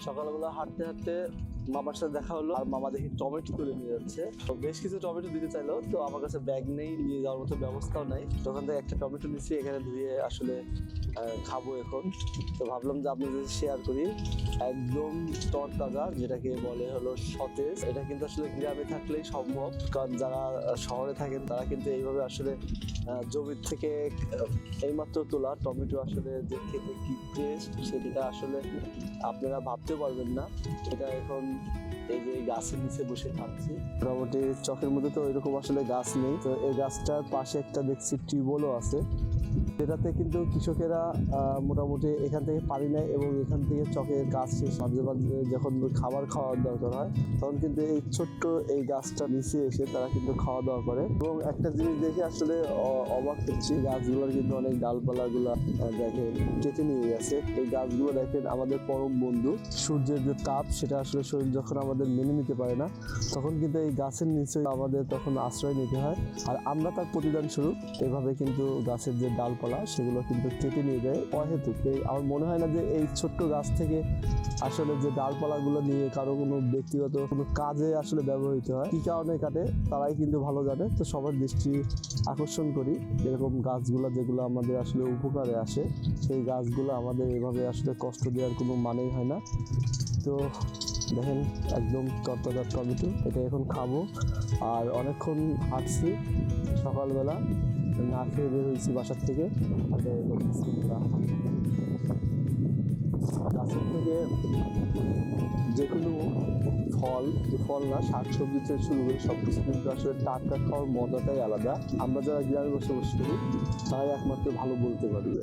সকালবেলা হাঁটতে হাঁটতে মামার সাথে দেখা হলো, আর মামা দেখি টমেটো তুলে নিয়ে যাচ্ছে। তো বেশ কিছু টমেটো দিতে চাইলো, তো আমার কাছে ব্যাগ নেই, নিয়ে যাওয়ার মতো ব্যবস্থাও নাই। তখন থেকে একটা টমেটো নিচ্ছি, এখানে ধুয়ে আসলে খাবো এখন। তো ভাবলাম যে আপনাদের শেয়ার করি। একদম তরতাজা, যেটাকে বলে হলো সতেজ। এটা কিন্তু আসলে গ্রামে থাকলেই সম্ভব, কারণ যারা শহরে থাকেন তারা কিন্তু এইভাবে আসলে জমির থেকে এইমাত্র তোলা টমেটো আসলে যে খেতে কি টেস্ট, সেটা আসলে আপনারা ভাবতে পারবেন না। এটা এখন এই যে গাছের নিচে বসে খাচ্ছি। মোটামুটি চকের মধ্যে তো এরকম আসলে গাছ নেই, তো এই গাছটার পাশে একটা দেখছি টিউবওয়েলও আছে, যেটাতে কিন্তু কৃষকেরা মোটামুটি এখান থেকে পানি নেয় এবং এখান থেকে চকের গাছ শেষ মাঝে মাঝে যখন খাবার খাওয়ার দরকার হয়, তখন কিন্তু এই ছোট্ট এই গাছটা নিচে এসে তারা কিন্তু খাওয়া দাওয়া করে। এবং একটা জিনিস দেখে আসলে অবাক হচ্ছি, গাছগুলোর কিন্তু অনেক ডালপালা গুলা দেখেন কেটে নিয়ে গেছে। এই গাছগুলো দেখেন আমাদের পরম বন্ধু। সূর্যের যে তাপ, সেটা আসলে শরীর যখন আমাদের মেনে নিতে পারে না, তখন কিন্তু এই গাছের নিচে আমাদের তখন আশ্রয় নিতে হয়। আর আমরা তার প্রতিদান স্বরূপ এভাবে কিন্তু গাছের যে ডালপালা সেগুলো কিন্তু কেটে নিয়ে যায় অহেতুক। আমার মনে হয় না যে এই ছোট্ট গাছ থেকে আসলে যে ডালপালাগুলো নিয়ে কারো কোনো ব্যক্তিগত কোনো কাজে আসলে ব্যবহৃত হয়। কি কারণে কাটে তারাই কিন্তু ভালো জানে। তো সবার দৃষ্টি আকর্ষণ করি, এরকম গাছগুলো যেগুলো আমাদের আসলে উপকারে আসে, সেই গাছগুলো আমাদের এভাবে আসলে কষ্ট দেওয়ার কোনো মানেই হয় না। তো দেখেন একদম তরতাজা টমেটো, এটা এখন খাবো। আর অনেকক্ষণ হাঁটছি সকালবেলা, না খেয়ে বের হয়েছি বাসার থেকে। গাছের থেকে যে কোনো ফল না, শাকসবজি থেকে শুরু করে সবকিছু কিন্তু আসলে টাটকা খাওয়ার মজাটাই আলাদা। আমরা যারা গ্রামে বসবাস করি তারাই একমাত্র ভালো বলতে পারবে।